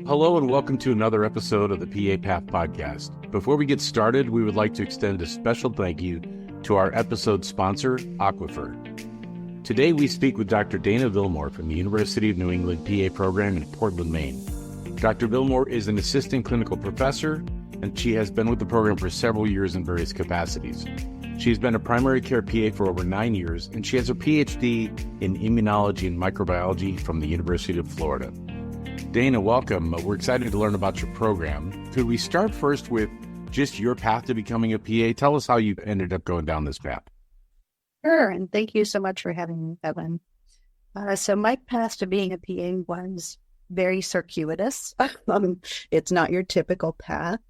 Hello and welcome to another episode of the PA Path Podcast. Before we get started, we would like to extend a special thank you to our episode sponsor, Aquifer. Today we speak with Dr. Dana Villmore from the University of New England PA program in Portland, Maine. Dr. Villmore is an assistant clinical professor, and she has been with the program for several years in various capacities. She's been a primary care PA for over 9 years, and she has her PhD in immunology and microbiology from the University of Florida. Dana, welcome. We're excited to learn about your program. Could we start first with just your path to becoming a PA? Tell us how you ended up going down this path. Sure, and thank you so much for having me, Evan. So my path to being a PA was very circuitous. It's not your typical path.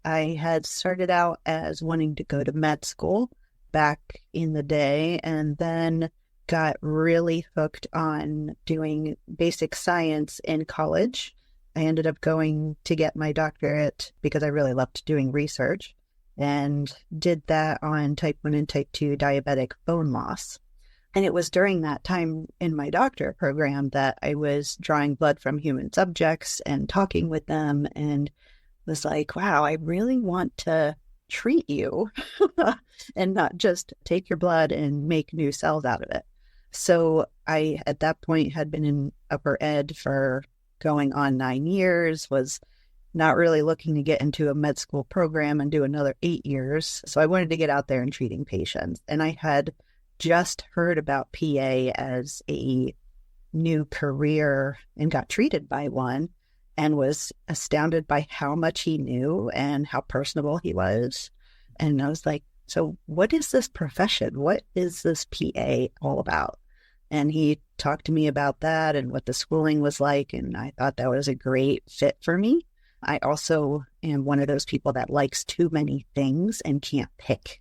I had started out as wanting to go to med school back in the day, and then got really hooked on doing basic science in college. I ended up going to get my doctorate because I really loved doing research, and did that on type 1 and type 2 diabetic bone loss. And it was during that time in my doctorate program that I was drawing blood from human subjects and talking with them, and was like, wow, I really want to treat you and not just take your blood and make new cells out of it. So I, at that point, had been in upper ed for going on 9 years, was not really looking to get into a med school program and do another 8 years. So I wanted to get out there and treating patients. And I had just heard about PA as a new career and got treated by one, and was astounded by how much he knew and how personable he was. And I was like, so what is this profession? What is this PA all about? And he talked to me about that and what the schooling was like. And I thought that was a great fit for me. I also am one of those people that likes too many things and can't pick.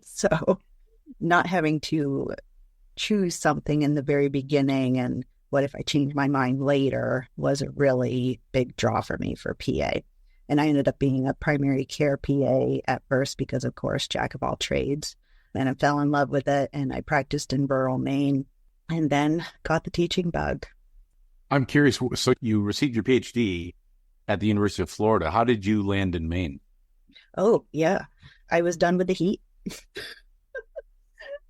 So not having to choose something in the very beginning and what if I change my mind later was a really big draw for me for PA. And I ended up being a primary care PA at first because, of course, jack of all trades. And I fell in love with it, and I practiced in rural Maine, and then got the teaching bug. I'm curious, so you received your PhD at the University of Florida. How did you land in Maine? Oh, yeah. I was done with the heat.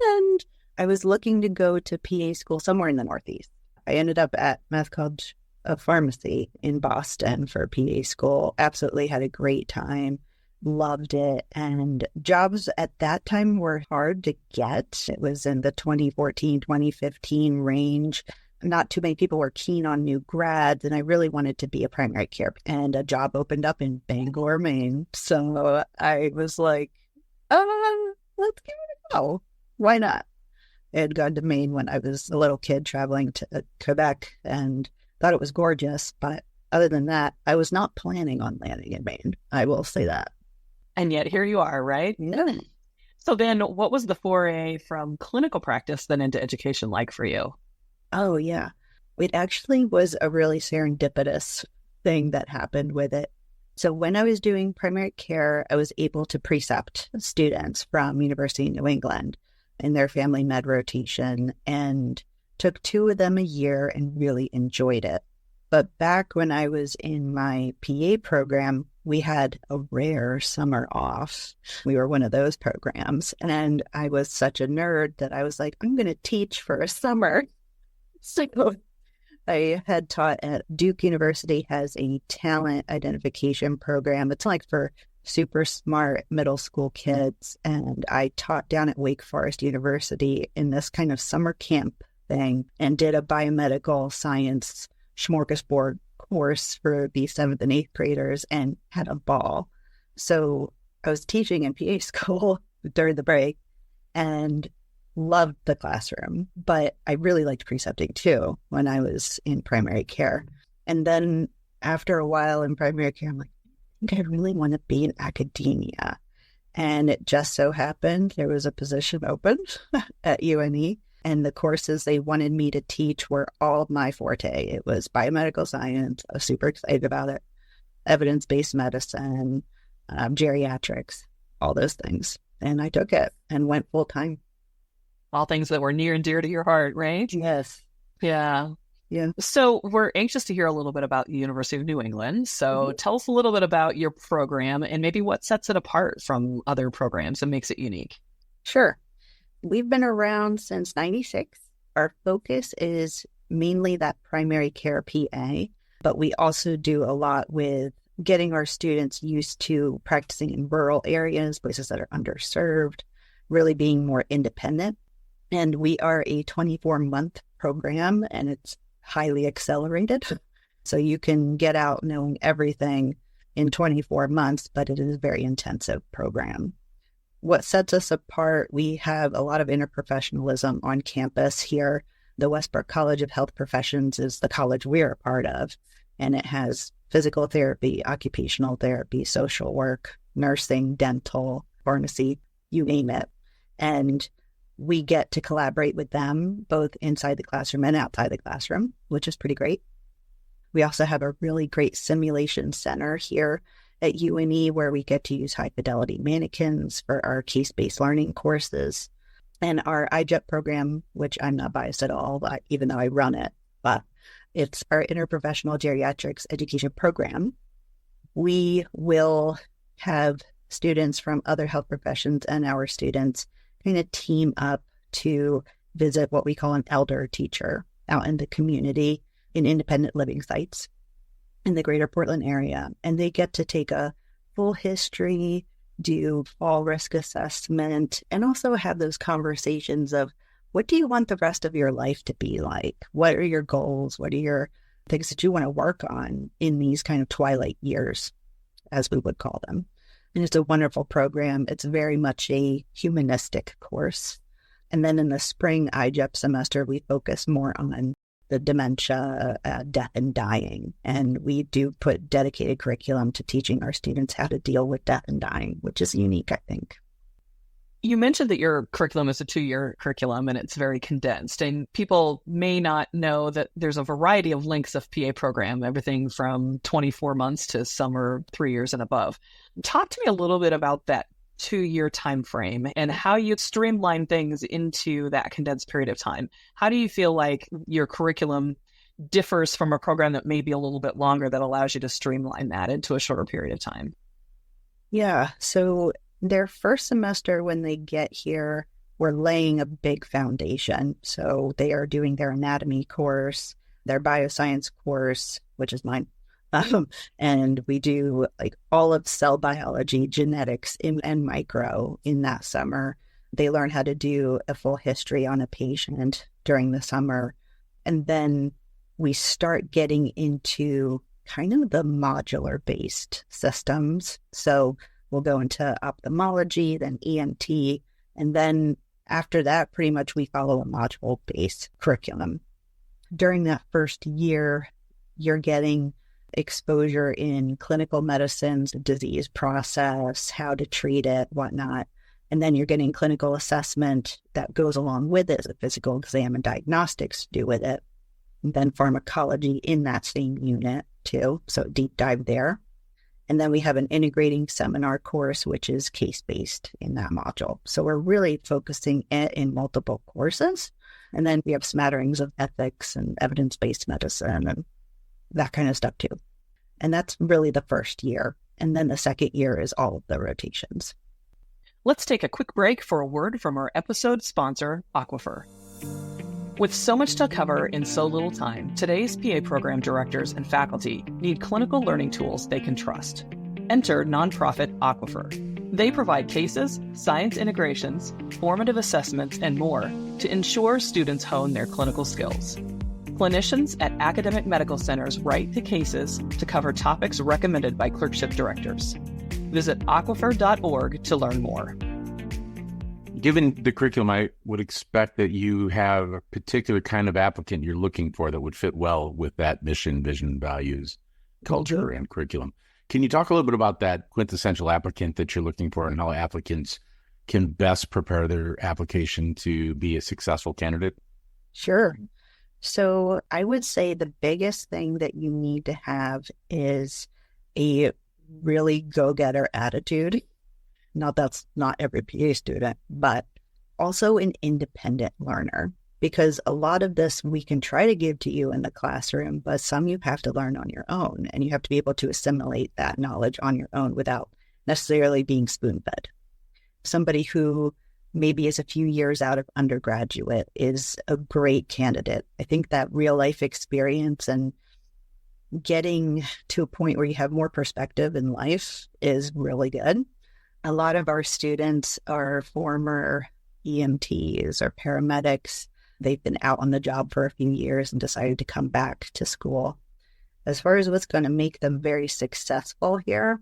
And I was looking to go to PA school somewhere in the Northeast. I ended up at Mass College of Pharmacy in Boston for PA school. Absolutely had a great time. Loved it. And jobs at that time were hard to get. It was in the 2014, 2015 range. Not too many people were keen on new grads, and I really wanted to be a primary care. And a job opened up in Bangor, Maine. So I was like, let's give it a go. Why not? I had gone to Maine when I was a little kid traveling to Quebec and thought it was gorgeous. But other than that, I was not planning on landing in Maine. I will say that. And yet here you are, right? Yeah. So then what was the foray from clinical practice then into education like for you? Oh, yeah. It actually was a really serendipitous thing that happened with it. So when I was doing primary care, I was able to precept students from University of New England in their family med rotation, and took 2 of them a year and really enjoyed it. But back when I was in my PA program, we had a rare summer off. We were one of those programs. And I was such a nerd that I was like, I'm going to teach for a summer. So I had taught at Duke University, has a talent identification program. It's like for super smart middle school kids. And I taught down at Wake Forest University in this kind of summer camp thing, and did a biomedical science smorgasbord course for the 7th and 8th graders, and had a ball. So I was teaching in PA school during the break and loved the classroom, but I really liked precepting too when I was in primary care. And then after a while in primary care, I'm like, I think I really want to be in academia. And it just so happened there was a position open at UNE, and the courses they wanted me to teach were all my forte. It was biomedical science. I was super excited about it. Evidence-based medicine, geriatrics, all those things. And I took it and went full time. All things that were near and dear to your heart, right? Yes. Yeah. Yeah. So we're anxious to hear a little bit about the University of New England. So tell us a little bit about your program and maybe what sets it apart from other programs and makes it unique. Sure. We've been around since 96. Our focus is mainly that primary care PA, but we also do a lot with getting our students used to practicing in rural areas, places that are underserved, really being more independent. And we are a 24-month program, and it's highly accelerated. So you can get out knowing everything in 24 months, but it is a very intensive program. What sets us apart, we have a lot of interprofessionalism on campus here. The Westbrook College of Health Professions is the college we're a part of, and it has physical therapy, occupational therapy, social work, nursing, dental, pharmacy, you name it. And we get to collaborate with them both inside the classroom and outside the classroom, which is pretty great. We also have a really great simulation center here at UNE where we get to use high fidelity mannequins for our case-based learning courses. And our IJEP program, which I'm not biased at all, even though I run it, but it's our interprofessional geriatrics education program. We will have students from other health professions and our students kind of team up to visit what we call an elder teacher out in the community in independent living sites in the greater Portland area. And they get to take a full history, do fall risk assessment, and also have those conversations of what do you want the rest of your life to be like? What are your goals? What are your things that you want to work on in these kind of twilight years, as we would call them? And it's a wonderful program. It's very much a humanistic course. And then in the spring IJEP semester, we focus more on the dementia, death and dying. And we do put dedicated curriculum to teaching our students how to deal with death and dying, which is unique, I think. You mentioned that your curriculum is a 2-year curriculum and it's very condensed, and people may not know that there's a variety of lengths of PA program, everything from 24 months to some are 3 years and above. Talk to me a little bit about that 2-year time frame and how you streamline things into that condensed period of time. How do you feel like your curriculum differs from a program that may be a little bit longer that allows you to streamline that into a shorter period of time? Yeah, so their first semester when they get here, we're laying a big foundation. So they are doing their anatomy course, their bioscience course, which is mine. And we do like all of cell biology, genetics, and micro in that summer. They learn how to do a full history on a patient during the summer. And then we start getting into kind of the modular-based systems. So we'll go into ophthalmology, then ENT, and then after that, pretty much we follow a module-based curriculum. During that first year, you're getting exposure in clinical medicines, disease process, how to treat it, whatnot. And then you're getting clinical assessment that goes along with it, a physical exam and diagnostics to do with it. And then pharmacology in that same unit too, so deep dive there. And then we have an integrating seminar course, which is case-based in that module. So we're really focusing it in multiple courses. And then we have smatterings of ethics and evidence-based medicine and that kind of stuff too. And that's really the first year. And then the second year is all of the rotations. Let's take a quick break for a word from our episode sponsor, Aquifer. With so much to cover in so little time, today's PA program directors and faculty need clinical learning tools they can trust. Enter nonprofit Aquifer. They provide cases, science integrations, formative assessments, and more to ensure students hone their clinical skills. Clinicians at academic medical centers write the cases to cover topics recommended by clerkship directors. Visit aquifer.org to learn more. Given the curriculum, I would expect that you have a particular kind of applicant you're looking for that would fit well with that mission, vision, values, culture, and curriculum. Can you talk a little bit about that quintessential applicant that you're looking for and how applicants can best prepare their application to be a successful candidate? Sure. So I would say the biggest thing that you need to have is a really go-getter attitude. Now, that's not every PA student, but also an independent learner, because a lot of this we can try to give to you in the classroom, but some you have to learn on your own, and you have to be able to assimilate that knowledge on your own without necessarily being spoon-fed. Somebody who maybe is a few years out of undergraduate is a great candidate. I think that real life experience and getting to a point where you have more perspective in life is really good. A lot of our students are former EMTs or paramedics. They've been out on the job for a few years and decided to come back to school. As far as what's going to make them very successful here,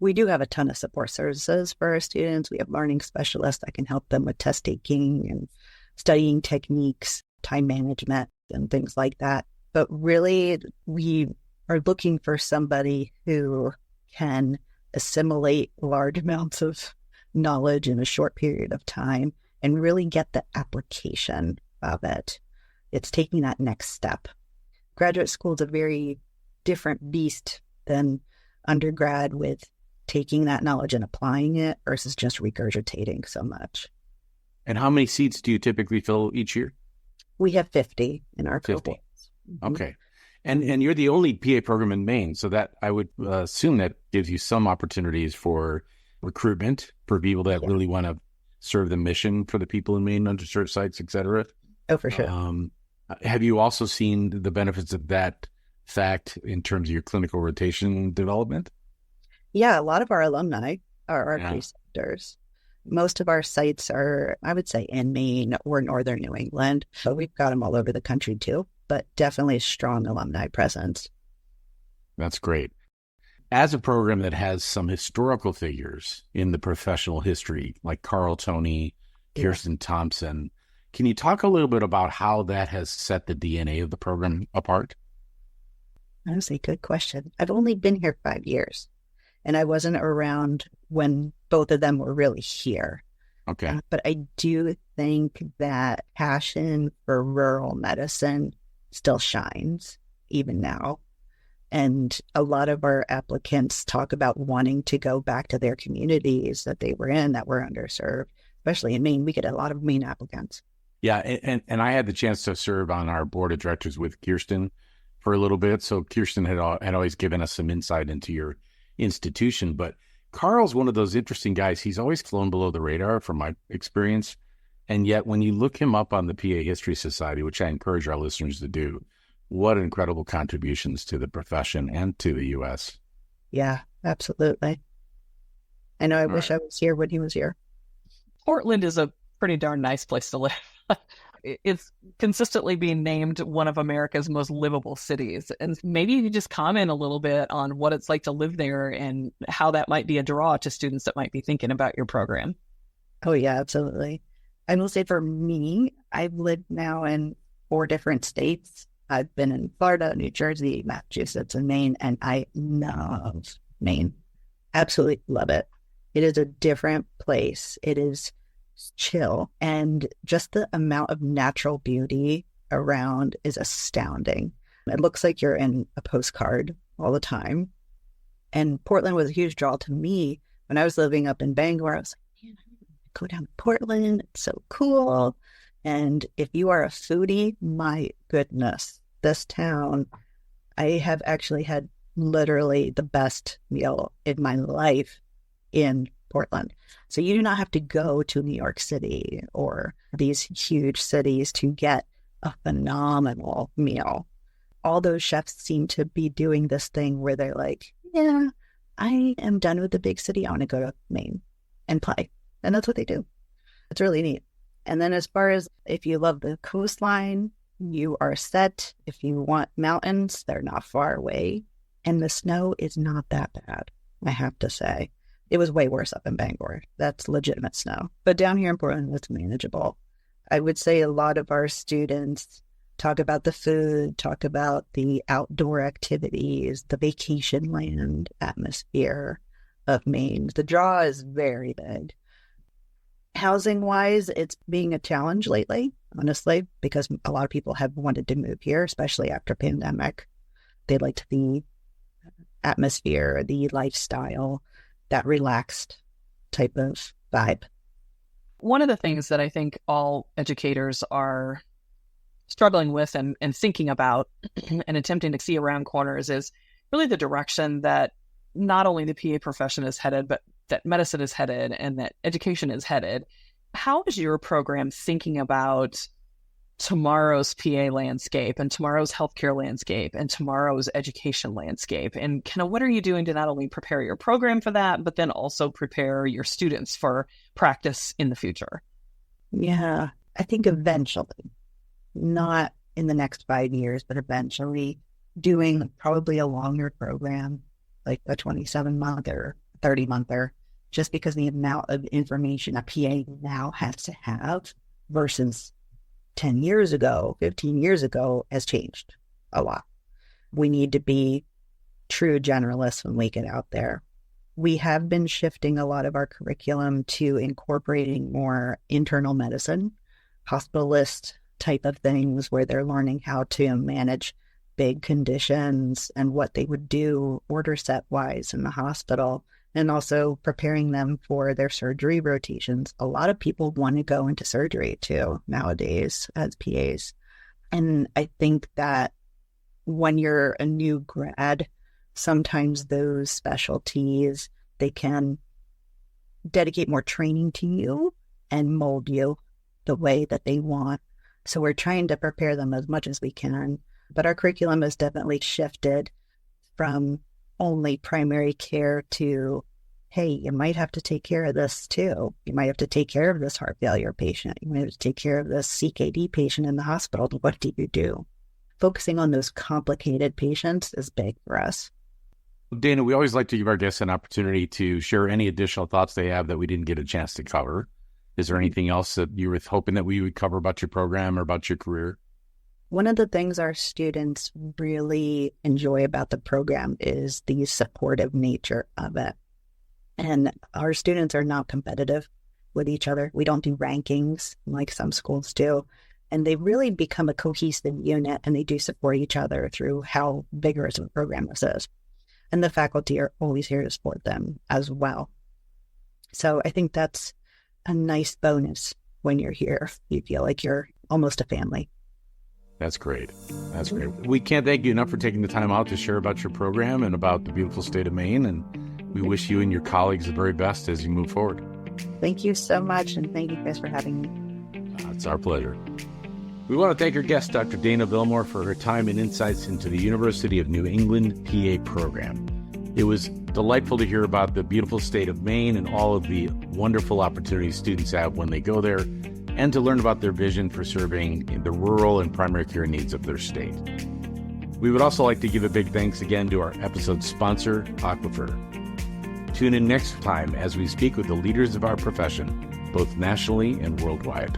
we do have a ton of support services for our students. We have learning specialists that can help them with test taking and studying techniques, time management, and things like that. But really, we are looking for somebody who can assimilate large amounts of knowledge in a short period of time and really get the application of it. It's taking that next step. Graduate school is a very different beast than undergrad, with taking that knowledge and applying it versus just regurgitating so much. And how many seats do you typically fill each year? We have 50 in our 50. cohorts. Okay. And you're the only PA program in Maine, so that I would assume that gives you some opportunities for recruitment for people that really want to serve the mission for the people in Maine, underserved sites, et cetera. Oh, for sure. Have you also seen the benefits of that fact in terms of your clinical rotation development? Yeah, a lot of our alumni are our preceptors. Most of our sites are, I would say, in Maine or northern New England, but we've got them all over the country too, but definitely a strong alumni presence. That's great. As a program that has some historical figures in the professional history, like Carl Toney, Kirsten Thompson, can you talk a little bit about how that has set the DNA of the program apart? Honestly, good question. I've only been here 5 years, and I wasn't around when both of them were really here. Okay. But I do think that passion for rural medicine still shines even now. And a lot of our applicants talk about wanting to go back to their communities that they were in that were underserved, especially in Maine. We get a lot of Maine applicants. Yeah, and I had the chance to serve on our board of directors with Kirsten for a little bit. So Kirsten had always given us some insight into your institution. But Carl's one of those interesting guys. He's always flown below the radar from my experience. And yet when you look him up on the PA History Society, which I encourage our listeners to do, what incredible contributions to the profession and to the U.S. Yeah, absolutely. I know I wish I was here when he was here. Portland is a pretty darn nice place to live. It's consistently being named one of America's most livable cities. And maybe you could just comment a little bit on what it's like to live there and how that might be a draw to students that might be thinking about your program. Oh, yeah, absolutely. I will say for me, I've lived now in 4 different states. I've been in Florida, New Jersey, Massachusetts, and Maine, and I love Maine. Absolutely love it. It is a different place. It is chill, and just the amount of natural beauty around is astounding. It looks like you're in a postcard all the time. And Portland was a huge draw to me. When I was living up in Bangor, I was like, man, I want to go down to Portland. It's so cool. And if you are a foodie, my goodness, this town, I have actually had literally the best meal in my life in Portland. So you do not have to go to New York City or these huge cities to get a phenomenal meal. All those chefs seem to be doing this thing where they're like, yeah, I am done with the big city. I want to go to Maine and play. And that's what they do. It's really neat. And then as far as if you love the coastline, you are set. If you want mountains, they're not far away. And the snow is not that bad, I have to say. It was way worse up in Bangor. That's legitimate snow. But down here in Portland, it's manageable. I would say a lot of our students talk about the food, talk about the outdoor activities, the vacation land atmosphere of Maine. The draw is very big. Housing-wise, it's being a challenge lately, honestly, because a lot of people have wanted to move here, especially after pandemic. They liked the atmosphere, the lifestyle, that relaxed type of vibe. One of the things that I think all educators are struggling with and thinking about and attempting to see around corners is really the direction that not only the PA profession is headed, but that medicine is headed and that education is headed. How is your program thinking about tomorrow's PA landscape and tomorrow's healthcare landscape and tomorrow's education landscape? And kind of what are you doing to not only prepare your program for that, but then also prepare your students for practice in the future? Yeah, I think eventually, not in the next 5 years, but eventually doing probably a longer program, like a 27-monther, 30-monther, just because the amount of information a PA now has to have versus 10 years ago, 15 years ago has changed a lot. We need to be true generalists when we get out there. We have been shifting a lot of our curriculum to incorporating more internal medicine, hospitalist type of things where they're learning how to manage big conditions and what they would do order set wise in the hospital, and also preparing them for their surgery rotations. A lot of people want to go into surgery too nowadays as PAs. And I think that when you're a new grad, sometimes those specialties, they can dedicate more training to you and mold you the way that they want. So we're trying to prepare them as much as we can. But our curriculum has definitely shifted from only primary care to, hey, you might have to take care of this too. You might have to take care of this heart failure patient. You might have to take care of this CKD patient in the hospital. What do you do? Focusing on those complicated patients is big for us. Dana, we always like to give our guests an opportunity to share any additional thoughts they have that we didn't get a chance to cover. Is there anything else that you were hoping that we would cover about your program or about your career? One of the things our students really enjoy about the program is the supportive nature of it. And our students are not competitive with each other. We don't do rankings like some schools do. And they really become a cohesive unit, and they do support each other through how vigorous of a program this is. And the faculty are always here to support them as well. So I think that's a nice bonus when you're here. You feel like you're almost a family. That's great. That's great. We can't thank you enough for taking the time out to share about your program and about the beautiful state of Maine. And we wish you and your colleagues the very best as you move forward. Thank you so much. And thank you guys for having me. It's our pleasure. We want to thank our guest, Dr. Dana Villmore, for her time and insights into the University of New England PA program. It was delightful to hear about the beautiful state of Maine and all of the wonderful opportunities students have when they go there, and to learn about their vision for serving the rural and primary care needs of their state. We would also like to give a big thanks again to our episode sponsor, Aquifer. Tune in next time as we speak with the leaders of our profession, both nationally and worldwide.